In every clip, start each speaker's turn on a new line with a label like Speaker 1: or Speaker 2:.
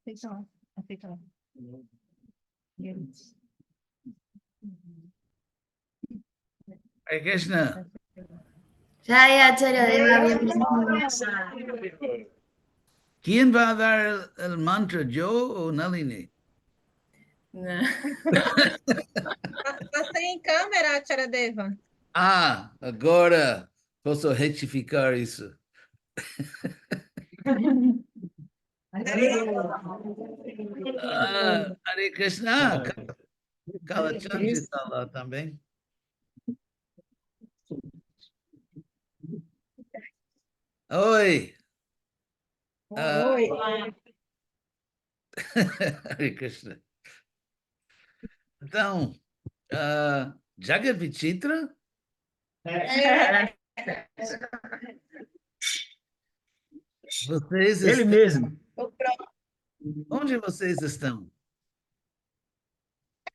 Speaker 1: Aceita lá. Aceita lá.
Speaker 2: Hare Krishna.
Speaker 3: Jaya Charadeva, bienvenidos.
Speaker 2: ¿Quién va a dar el mantra, yo o Nalini?
Speaker 1: Tá sem câmera, Charadeva.
Speaker 2: Ah, agora posso retificar isso. Hare Krishna. Kalachandji está lá também. Oi.
Speaker 1: Oi.
Speaker 2: Hare Krishna. Então, Jagat Vichitra? Vocês
Speaker 4: Ele
Speaker 2: estão...
Speaker 4: mesmo.
Speaker 2: Onde vocês estão?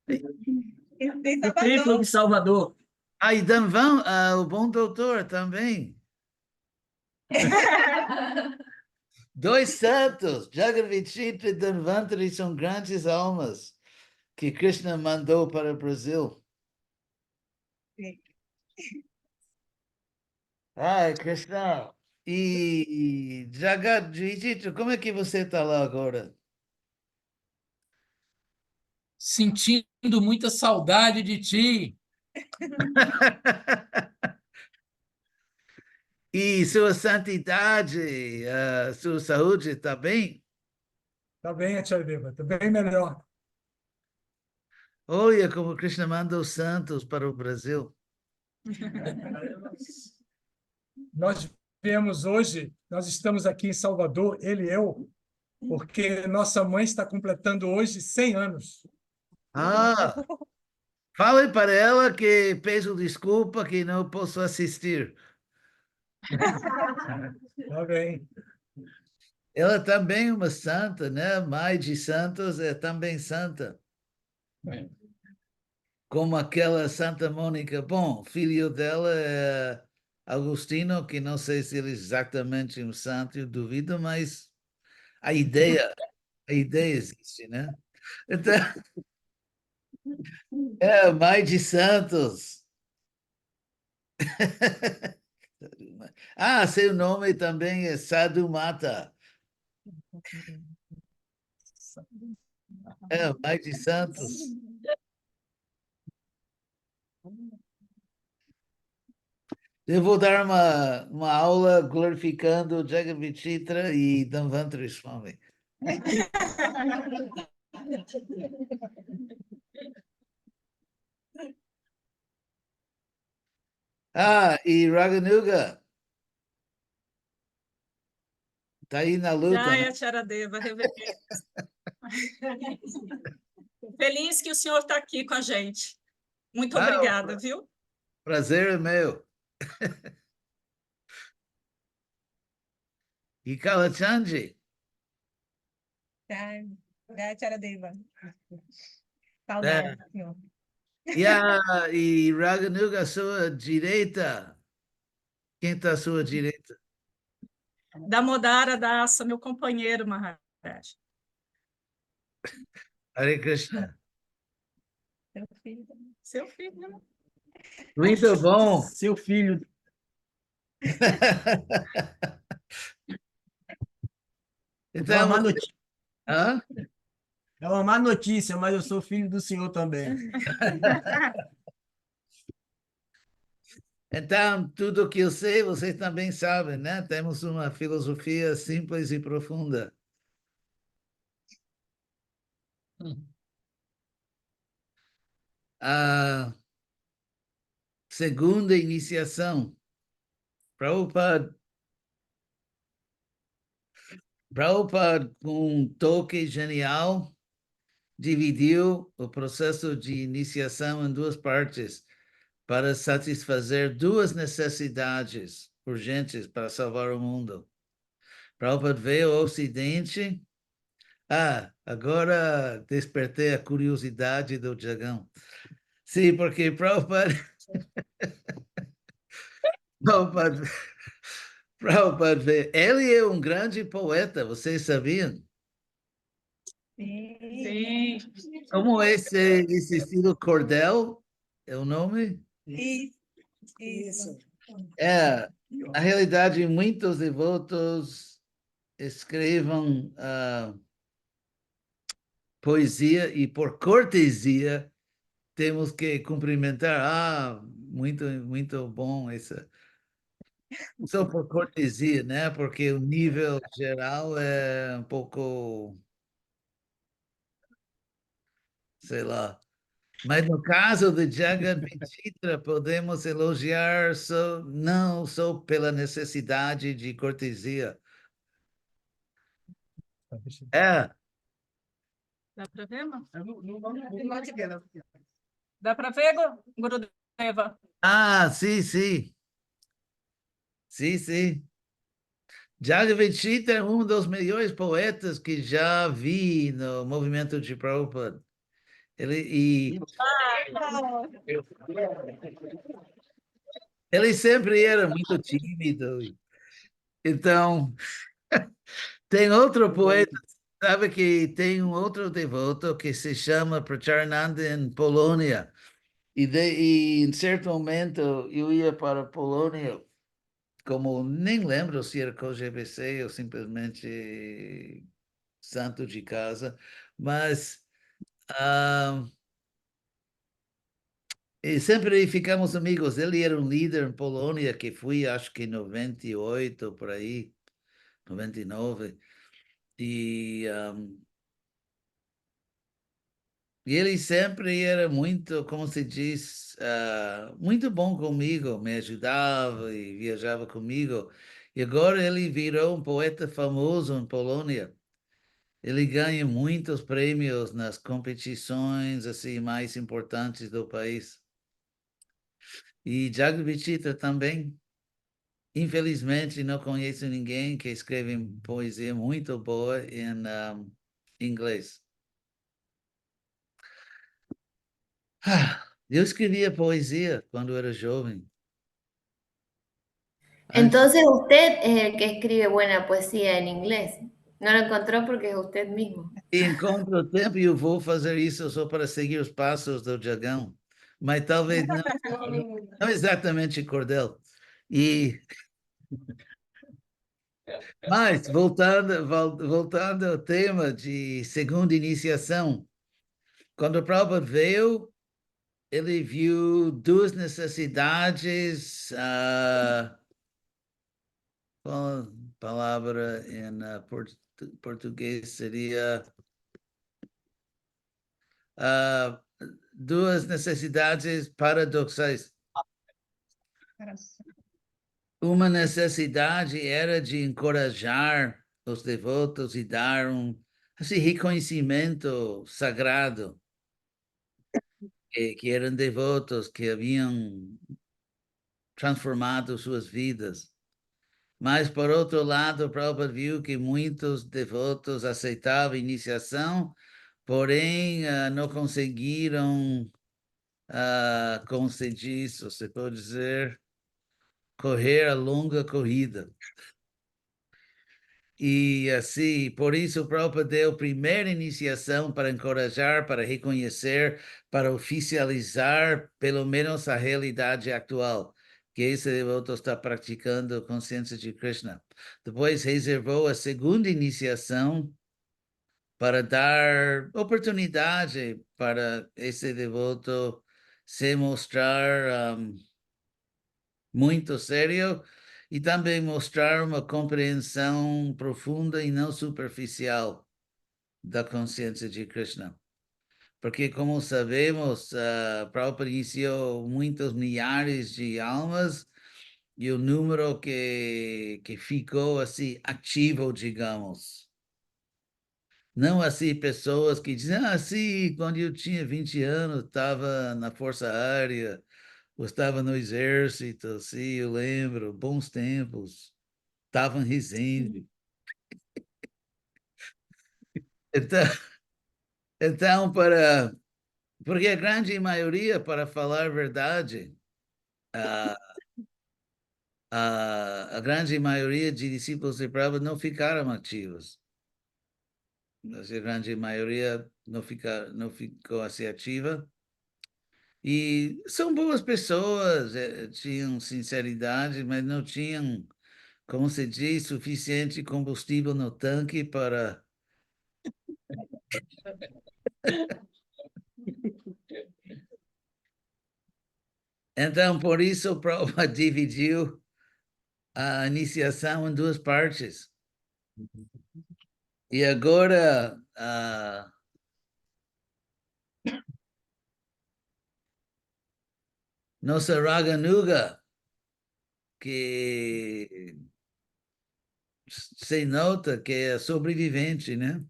Speaker 4: No templo de Salvador.
Speaker 2: Ah, e Danvan, o bom doutor também. Dois santos, Jagat Vichitra e Dhanvantari, são grandes almas que Krishna mandou para o Brasil. Ai, Krishna. E Jagat Vichitra, como é que você está lá agora?
Speaker 5: Sentindo muita saudade de ti.
Speaker 2: E sua santidade, sua saúde está bem?
Speaker 6: Está bem, Acharyadeva, está bem melhor.
Speaker 2: Olha como Krishna mandou santos para o Brasil.
Speaker 6: Nós viemos hoje, nós estamos aqui em Salvador, ele e eu, porque nossa mãe está completando hoje 100 anos.
Speaker 2: Ah, fale para ela que peço desculpa que não posso assistir.
Speaker 6: Está bem.
Speaker 2: Ela também é uma santa, né? Mãe de santos é também santa. Como aquela Santa Mônica. Bom, filho dela é Agostinho, que não sei se ele é exatamente um santo, eu duvido, mas a ideia existe, né? Então, mãe de santos. Seu nome também é Sadhu Mata. Mãe de santos. Eu vou dar uma aula glorificando Jagat Vichitra e Dhanvantari Swami. E Raganuga. Está aí na luta, né?
Speaker 7: Jaya Charadeva, reverendo. Feliz que o senhor está aqui com a gente. Muito obrigada, viu?
Speaker 2: Prazer é meu. E Kalachandji?
Speaker 1: Jaya Charadeva. Saudade, senhor.
Speaker 2: E Raganuga, à sua direita. Quem está à sua direita?
Speaker 7: Damodara Dasa, meu companheiro, Maharaj.
Speaker 2: Hare Krishna.
Speaker 7: Seu filho, né?
Speaker 2: Muito bom.
Speaker 4: Seu filho.
Speaker 2: Então,
Speaker 4: É uma má notícia.
Speaker 2: Hã?
Speaker 4: É uma má notícia, mas eu sou filho do senhor também.
Speaker 2: Então, tudo que eu sei, vocês também sabem, né? Temos uma filosofia simples e profunda. A segunda iniciação. Prabhupada, com um toque genial, dividiu o processo de iniciação em duas partes, para satisfazer duas necessidades urgentes para salvar o mundo. Prabhupada veio ao Ocidente. Agora despertei a curiosidade do Jagão. Sim, porque Prabhupada veio. Ele é um grande poeta, vocês sabiam?
Speaker 1: Sim.
Speaker 7: Sim.
Speaker 2: Como esse estilo cordel é o nome?
Speaker 1: Isso.
Speaker 2: É, na realidade, muitos devotos escrevam poesia e por cortesia temos que cumprimentar. Muito, muito bom essa. Só por cortesia, né? Porque o nível geral é um pouco, sei lá. Mas no caso de Jagat Vichitra, podemos elogiar não só pela necessidade de cortesia. É,
Speaker 7: Dá para ver, mano?
Speaker 1: Pode ver.
Speaker 7: Dá para ver, Gurudeva?
Speaker 2: sim, sim. Sim, sim. Jagavechita é um dos melhores poetas que já vi no movimento de Prabhupada. Ele sempre era muito tímido. Então, tem outro poeta, sabe que tem um outro devoto que se chama Pracharananda em Polônia. E em certo momento eu ia para a Polônia, como nem lembro se era COGBC ou simplesmente santo de casa, mas e sempre ficamos amigos. Ele era um líder em Polônia que fui, acho que em 98, por aí, 99. E, e ele sempre era muito, como se diz, muito bom comigo, me ajudava e viajava comigo. E agora ele virou um poeta famoso em Polônia. Ele ganha muitos prêmios nas competições assim mais importantes do país. E Jagdvichitra também. Infelizmente, não conheço ninguém que escreve poesia muito boa em inglês. Eu escrevia poesia quando era jovem. Antes,
Speaker 3: Entonces usted es el que escribe buena poesía en inglés. No lo encontró porque es usted mismo.
Speaker 2: encontro tempo e eu vou fazer isso só para seguir os passos do Jagão. Mas talvez não exatamente cordel. E, mas, voltando ao tema de segunda iniciação, quando o Prabhupada veio, ele viu duas necessidades, qual a palavra em português seria duas necessidades paradoxais. Uma necessidade era de encorajar os devotos e dar assim, reconhecimento sagrado, que eram devotos, que haviam transformado suas vidas. Mas, por outro lado, o Prabhupada viu que muitos devotos aceitavam a iniciação, porém não conseguiram, como se diz, você pode dizer, correr a longa corrida. E assim, por isso o Prabhupada deu primeira iniciação para encorajar, para reconhecer, para oficializar pelo menos a realidade atual, que esse devoto está praticando consciência de Krishna. Depois reservou a segunda iniciação para dar oportunidade para esse devoto se mostrar muito sério e também mostrar uma compreensão profunda e não superficial da consciência de Krishna. Porque, como sabemos, Prabhupada iniciou muitos milhares de almas e o número que ficou assim ativo, digamos. Não assim pessoas que dizem, sim, quando eu tinha 20 anos, estava na Força Aérea, eu estava no exército, sim, eu lembro, bons tempos, estava em Resende. Então, então, porque a grande maioria, para falar a verdade, a, a grande maioria de discípulos de Prabhupada não ficaram ativos. mas a grande maioria não ficou assim ativa. E são boas pessoas, tinham sinceridade, mas não tinham, como se diz, suficiente combustível no tanque para. Então, por isso, o Prabhupada dividiu a iniciação em duas partes. E agora, nossa Raganuga, que se nota que é sobrevivente, né?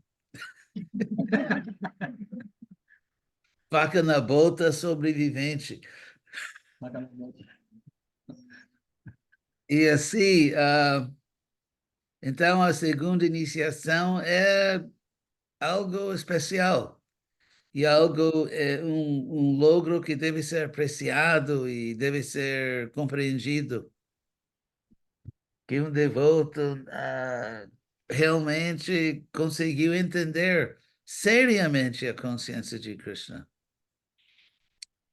Speaker 2: Faca na bota, sobrevivente. E assim, então a segunda iniciação é algo especial e algo, um logro que deve ser apreciado e deve ser compreendido. Que um devoto realmente conseguiu entender seriamente a consciência de Krishna.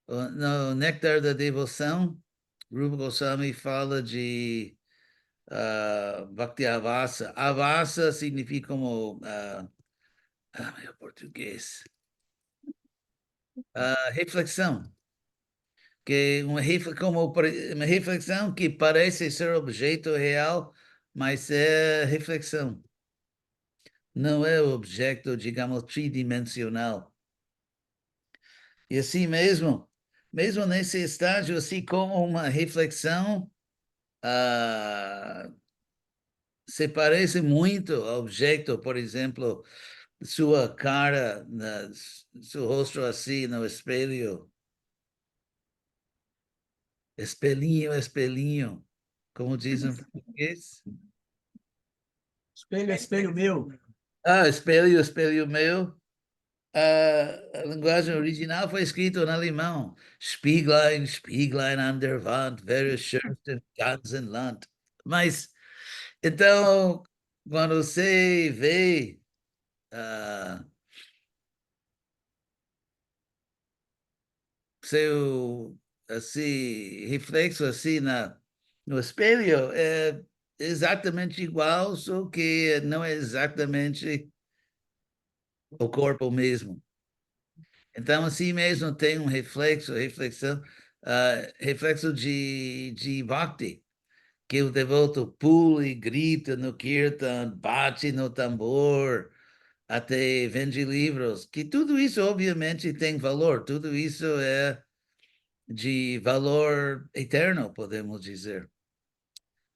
Speaker 2: No Néctar da Devoção, Rupa Goswami fala de Bhakti Avasa. Avasa significa como, meu português, reflexão. Que como uma reflexão que parece ser objeto real, mas é reflexão. Não é objeto, digamos, tridimensional. E assim mesmo nesse estágio, assim como uma reflexão, se parece muito ao objeto, por exemplo, sua cara, seu rosto assim no espelho, espelhinho, espelhinho, como dizem em português.
Speaker 4: Espelho, espelho meu.
Speaker 2: Espelho, espelho meu. A linguagem original foi escrito em alemão. Spieglein, Spieglein an der Wand, wer ist schönst im ganzen Land. Mas, então, quando você vê seu assim, reflexo assim no espelho, é exatamente igual, só que não é exatamente o corpo mesmo. Então, assim mesmo tem um reflexão, reflexo de bhakti, que o devoto pula e grita no kirtan, bate no tambor, até vende livros, que tudo isso obviamente tem valor, tudo isso é de valor eterno, podemos dizer.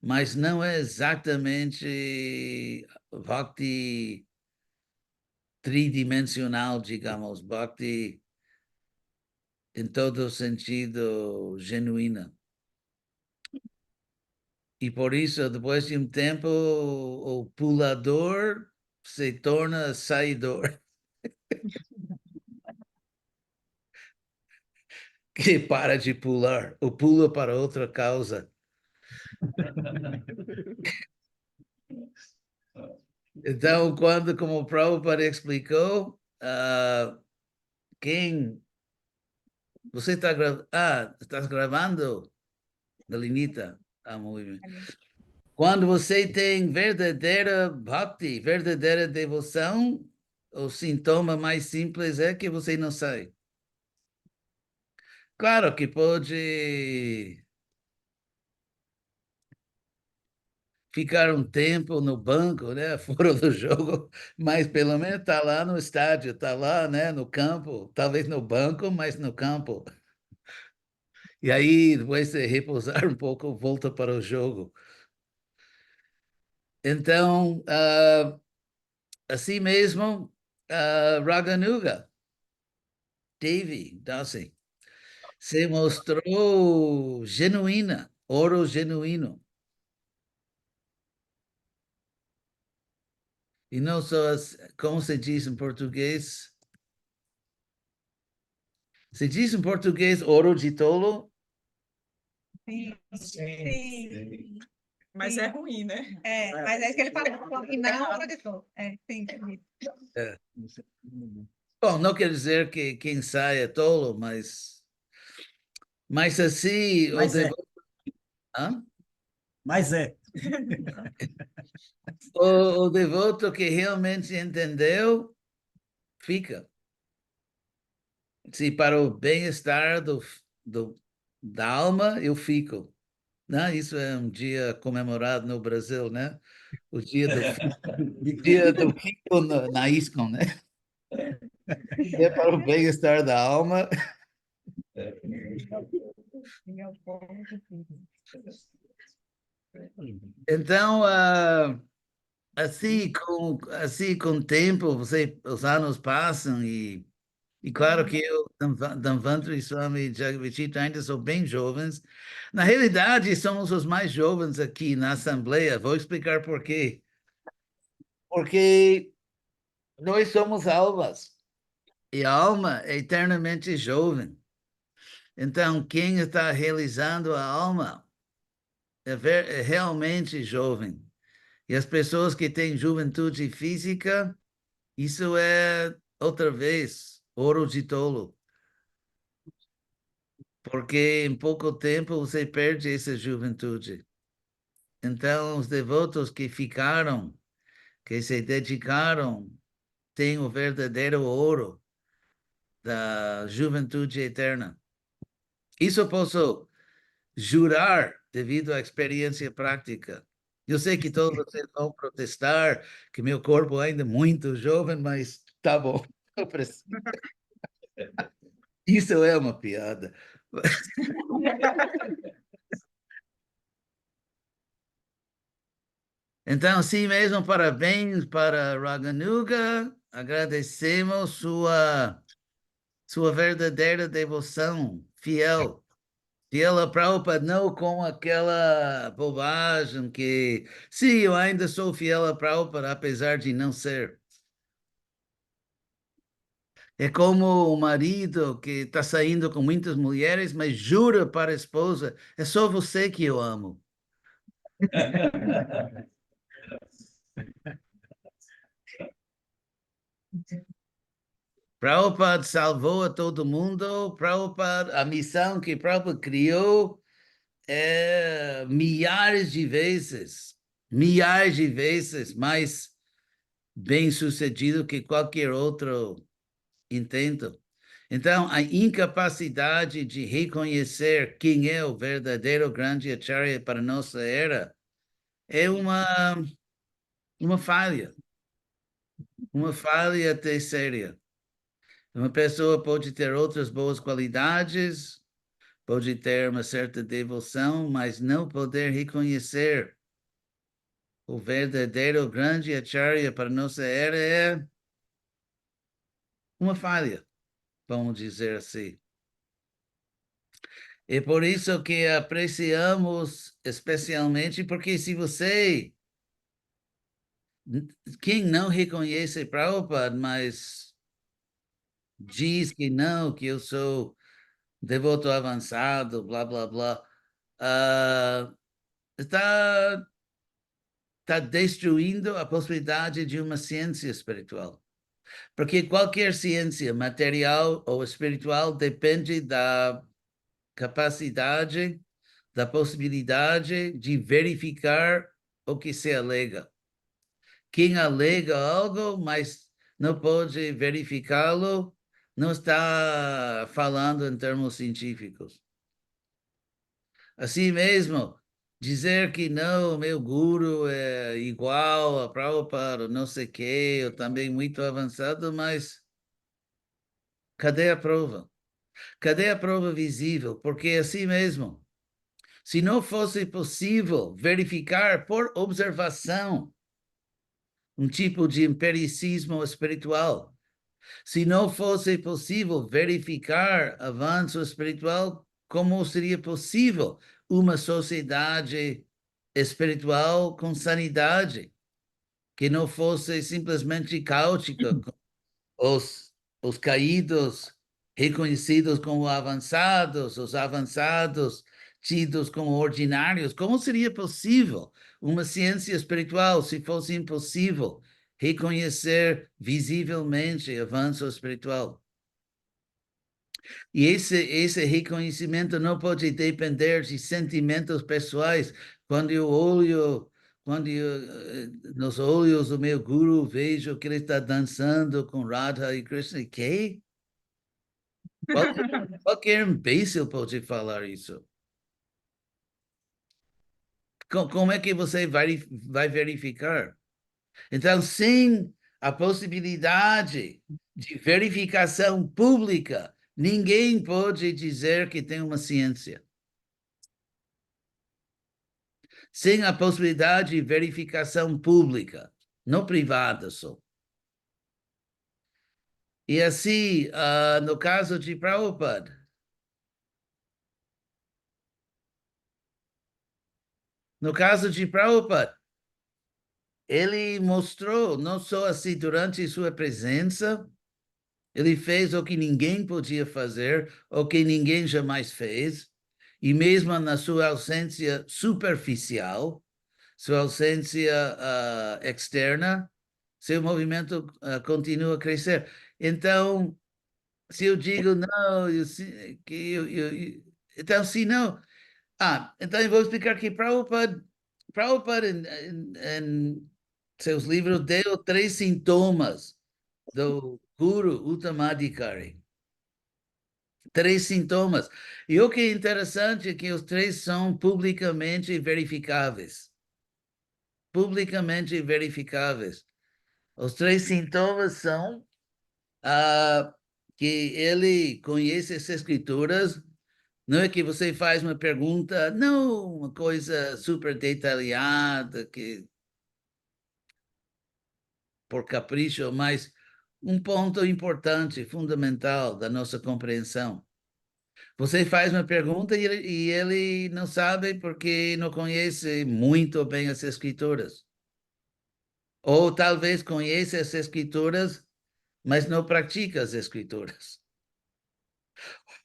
Speaker 2: Mas não é exatamente bhakti tridimensional, digamos, bhakti em todo sentido genuína. E por isso, depois de um tempo, o pulador se torna saidor, que para de pular, o pula para outra causa. Então, quando, como o Prabhupada explicou, quem... Você está gravando... estás gravando, Galinita? Muito bem. Quando você tem verdadeira bhakti, verdadeira devoção, o sintoma mais simples é que você não sai. Claro que pode ficar um tempo no banco, né, fora do jogo, mas pelo menos está lá no estádio, está lá, né, no campo, talvez no banco, mas no campo. E aí, depois de repousar um pouco, volta para o jogo. Então, assim mesmo, Raganuga, Devi, Dasi, se mostrou genuína, ouro genuíno. E não só, como se diz em português, se diz em português ouro de tolo?
Speaker 1: Sim, sim.
Speaker 7: Mas é ruim, né?
Speaker 1: Mas é isso que ele falou. E não, professor. Sim, entendi.
Speaker 2: Bom, não quer dizer que quem sai é tolo, mas assim, o
Speaker 4: Mas é,
Speaker 2: devoto, hã?
Speaker 4: mas é.
Speaker 2: O devoto que realmente entendeu, fica. Se para o bem-estar da alma, eu fico. Né? Isso é um dia comemorado no Brasil, né? O dia do fico na ISCOM, né? É para o bem-estar da alma. Então, assim com o tempo, os anos passam e claro que eu, Danvantri Swami e Jagavishita ainda são bem jovens. Na realidade, somos os mais jovens aqui na Assembleia. Vou explicar por quê. Porque nós somos almas e a alma é eternamente jovem. Então, quem está realizando a alma é realmente jovem. E as pessoas que têm juventude física, isso é, outra vez, ouro de tolo. Porque em pouco tempo você perde essa juventude. Então, os devotos que ficaram, que se dedicaram, têm o verdadeiro ouro da juventude eterna. Isso eu posso jurar devido à experiência prática. Eu sei que todos vocês vão protestar, que meu corpo ainda é muito jovem, mas tá bom. Eu preciso. Isso é uma piada. Então, sim mesmo, parabéns para Raganuga. Agradecemos sua verdadeira devoção, fiel. Fiel a Prabhupada, não com aquela bobagem que, sim, eu ainda sou fiel a Prabhupada, apesar de não ser. É como o marido que está saindo com muitas mulheres, mas jura para a esposa, é só você que eu amo. Prabhupada salvou a todo mundo, Prabhupada, a missão que Prabhupada criou é milhares de vezes mais bem-sucedido que qualquer outro intento. Então, a incapacidade de reconhecer quem é o verdadeiro grande acharya para nossa era é uma falha até séria. Uma pessoa pode ter outras boas qualidades, pode ter uma certa devoção, mas não poder reconhecer o verdadeiro grande acharya para nossa era é uma falha, vamos dizer assim. É por isso que apreciamos especialmente, porque se quem não reconhece Prabhupada, mas diz que não, que eu sou devoto avançado, blá, blá, blá, está destruindo a possibilidade de uma ciência espiritual. Porque qualquer ciência material ou espiritual depende da capacidade, da possibilidade de verificar o que se alega. Quem alega algo, mas não pode verificá-lo, não está falando em termos científicos. Assim mesmo, dizer que não, meu guru é igual a Prabhupada, não sei o quê, eu também muito avançado, mas cadê a prova? Cadê a prova visível? Porque assim mesmo, se não fosse possível verificar por observação um tipo de empiricismo espiritual, se não fosse possível verificar avanço espiritual, como seria possível uma sociedade espiritual com sanidade, que não fosse simplesmente caótica, os caídos reconhecidos como avançados, os avançados tidos como ordinários. Como seria possível uma ciência espiritual se fosse impossível reconhecer visivelmente avanço espiritual? E esse reconhecimento não pode depender de sentimentos pessoais. Nos olhos do meu guru, vejo que ele está dançando com Radha e Krishna. Que? Qualquer imbecil pode falar isso. Como é que você vai verificar? Então, sem a possibilidade de verificação pública, ninguém pode dizer que tem uma ciência. Sem a possibilidade de verificação pública, não privada só. E assim, no caso de Prabhupada, ele mostrou, não só assim durante sua presença, ele fez o que ninguém podia fazer, o que ninguém jamais fez, e mesmo na sua ausência superficial, sua ausência externa, seu movimento continua a crescer. Então, se eu digo não, então se não, então eu vou explicar que Prabhupada em seus livros deu 3 sintomas do Guru Uttamadhikari. 3 sintomas. E o que é interessante é que os 3 são publicamente verificáveis. Publicamente verificáveis. Os 3 sintomas são que ele conhece as escrituras. Não é que você faz uma pergunta, não uma coisa super detalhada, que por capricho, mas um ponto importante, fundamental da nossa compreensão. Você faz uma pergunta e ele não sabe porque não conhece muito bem as escrituras. Ou talvez conhece as escrituras, mas não pratica as escrituras.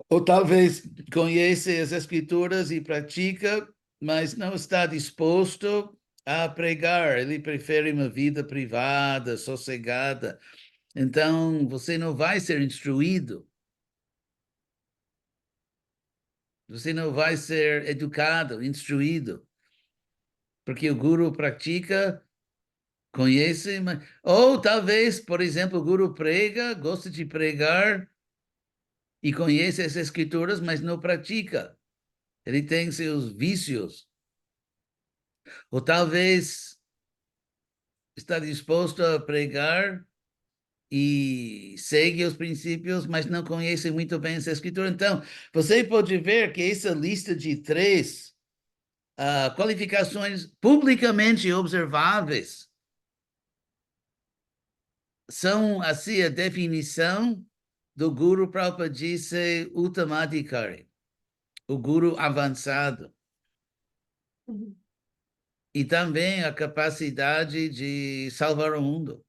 Speaker 2: Ou talvez conhece as escrituras e pratica, mas não está disposto a pregar. Ele prefere uma vida privada, sossegada. Então, você não vai ser instruído. Você não vai ser educado, instruído. Porque o guru pratica, conhece, mas... ou talvez, por exemplo, o guru prega, gosta de pregar e conhece as escrituras, mas não pratica. Ele tem seus vícios. Ou talvez está disposto a pregar e segue os princípios, mas não conhece muito bem essa escritura. Então, você pode ver que essa lista de 3 qualificações publicamente observáveis são, assim, a definição do Guru. Prabhupada disse Uttamadhikari, o Guru avançado. E também a capacidade de salvar o mundo,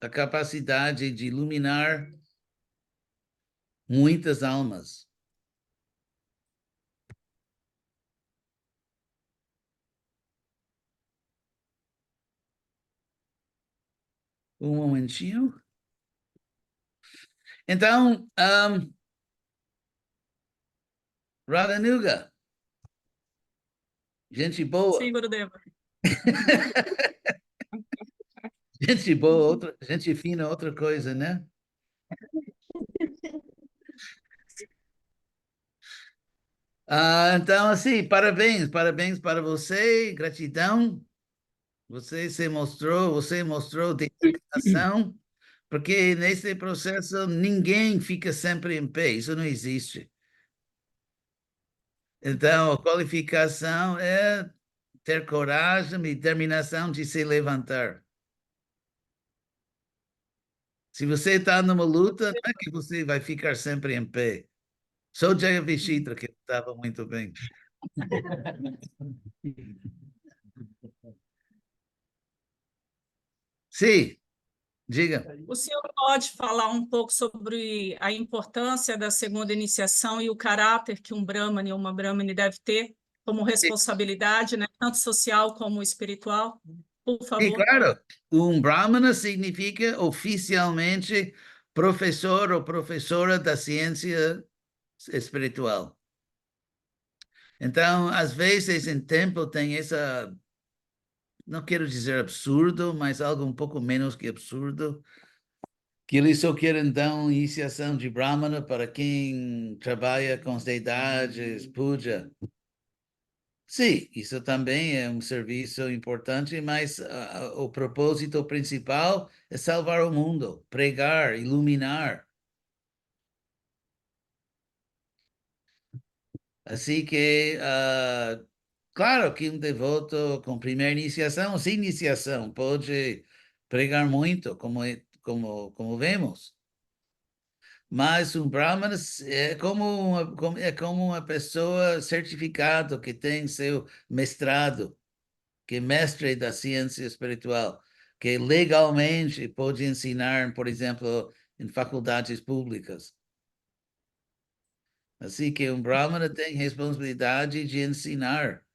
Speaker 2: a capacidade de iluminar muitas almas. Um momentinho. Então, Radhanuga, gente boa.
Speaker 7: Sim, Gurudeva.
Speaker 2: Gente boa, gente fina, outra coisa, né? Então, assim, parabéns para você, gratidão. Você mostrou determinação, porque nesse processo ninguém fica sempre em pé, isso não existe. Então, a qualificação é ter coragem e determinação de se levantar. Se você está numa luta, não é que você vai ficar sempre em pé. Só Jayavishitra que estava muito bem. Sim. Diga.
Speaker 7: O senhor pode falar um pouco sobre a importância da segunda iniciação e o caráter que um Brahmane ou uma Brahmane deve ter como responsabilidade, né, tanto social como espiritual? Por
Speaker 2: Sim,
Speaker 7: favor.
Speaker 2: claro. Um Brahmana significa oficialmente professor ou professora da ciência espiritual. Então, às vezes, em templo tem essa, não quero dizer absurdo, mas algo um pouco menos que absurdo, que eles só querem dar uma iniciação de Brahmana para quem trabalha com as deidades, puja. Sim, isso também é um serviço importante, mas o propósito principal é salvar o mundo, pregar, iluminar. Assim que, claro que um devoto com primeira iniciação, sem iniciação, pode pregar muito, como vemos. Mas um Brahmana é como uma pessoa certificada que tem seu mestrado, que é mestre da ciência espiritual, que legalmente pode ensinar, por exemplo, em faculdades públicas. Assim que um Brahmana tem responsabilidade de ensinar,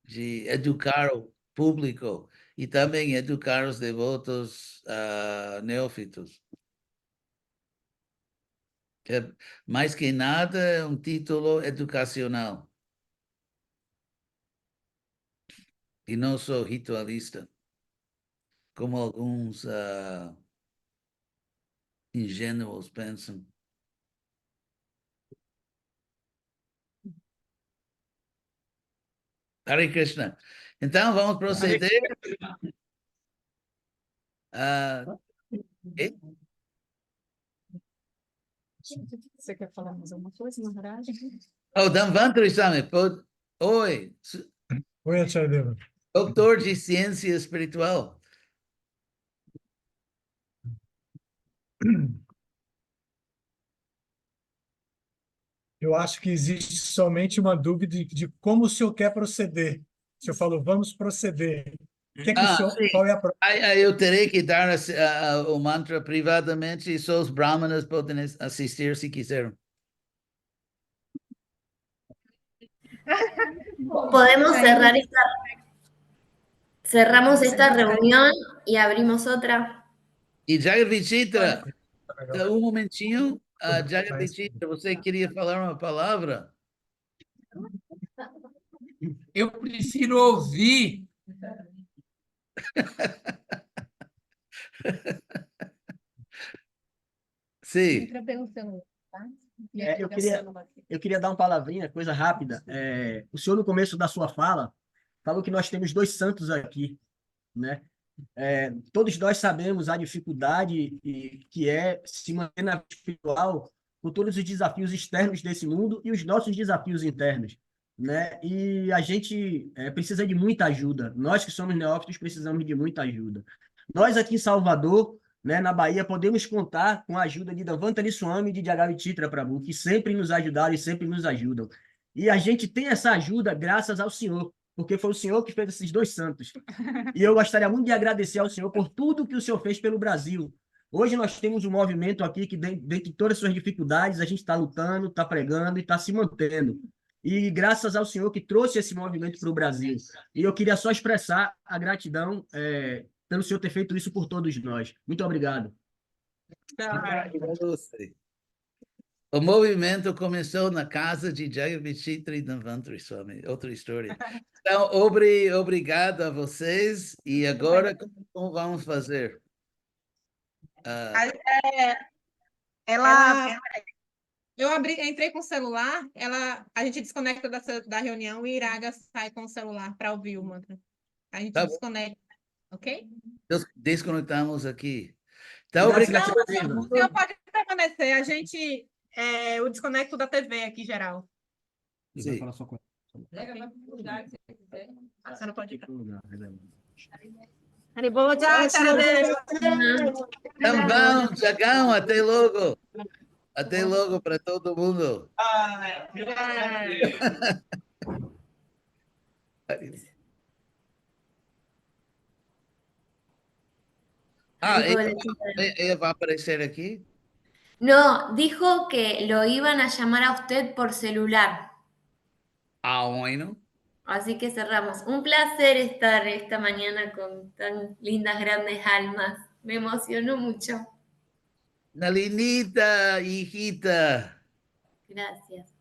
Speaker 2: de educar o público e também educar os devotos neófitos. Mais que nada, é um título educacional. E não sou ritualista, como alguns ingênuos pensam. Hare Krishna. Então, vamos proceder. E-
Speaker 7: Você quer falar mais alguma coisa, Maharaj?
Speaker 2: Oh, Dhanvantari Swami, oi,
Speaker 6: Oi, Acharya.
Speaker 2: doutor de ciência espiritual.
Speaker 6: Eu acho que existe somente uma dúvida de como o senhor quer proceder. O senhor falou, vamos proceder. O que é que o senhor,
Speaker 2: Sim.
Speaker 6: qual é a pro-
Speaker 2: Eu terei que dar o mantra privadamente e só os brahmanas podem assistir se quiserem.
Speaker 3: Podemos cerramos esta reunión y abrimos otra.
Speaker 2: E Jagavichitra, um momentinho. Jagavichitra, você queria falar uma palavra?
Speaker 5: Eu prefiro ouvir.
Speaker 2: Sim.
Speaker 1: Entra pelo celular, tá? E
Speaker 4: É,
Speaker 1: aqui
Speaker 4: eu
Speaker 1: da
Speaker 4: queria-
Speaker 1: célula.
Speaker 4: Eu queria dar uma palavrinha, coisa rápida. O senhor, no começo da sua fala, falou que nós temos dois santos aqui, né? Todos nós sabemos a dificuldade que é se manter na vida espiritual com todos os desafios externos desse mundo e os nossos desafios internos, né? E a gente precisa de muita ajuda. Nós que somos neófitos precisamos de muita ajuda. Nós aqui em Salvador, né, na Bahia, podemos contar com a ajuda de Dhanvantari Swami e de Jagavichitra Prabhu, que sempre nos ajudaram e sempre nos ajudam. E a gente tem essa ajuda graças ao Senhor, porque foi o Senhor que fez esses dois santos. E eu gostaria muito de agradecer ao Senhor por tudo que o Senhor fez pelo Brasil. Hoje nós temos um movimento aqui que, dentro de todas as suas dificuldades, a gente está lutando, está pregando e está se mantendo. E graças ao Senhor que trouxe esse movimento para o Brasil. E eu queria só expressar a gratidão pelo Senhor ter feito isso por todos nós. Muito obrigado.
Speaker 2: O movimento começou na casa de Jagavichitra e Dhanvantari Swami, outra história. Então, obrigado a vocês. E agora, como vamos fazer?
Speaker 1: Entrei com o celular, a gente desconecta da reunião e Iraga sai com o celular para ouvir o mantra. A gente
Speaker 2: Tá bom.
Speaker 1: desconecta, ok?
Speaker 2: Desconectamos aqui. Então, obrigado.
Speaker 1: Não, o senhor pode permanecer. Eu desconecto da TV aqui, geral.
Speaker 2: Sim.
Speaker 1: A senhora pode ir.
Speaker 2: Então, vamos, Jagão, até logo. Até logo para todo mundo. Ah,
Speaker 3: Dijo
Speaker 2: ella,
Speaker 3: Valentina.
Speaker 2: ella va a aparecer aquí.
Speaker 3: No, dijo que lo iban a llamar a usted por celular.
Speaker 2: Ah, bueno.
Speaker 3: Así que cerramos. Un placer estar esta mañana con tan lindas, grandes almas. Me emocionó mucho.
Speaker 2: Nalinita, hijita.
Speaker 3: Gracias.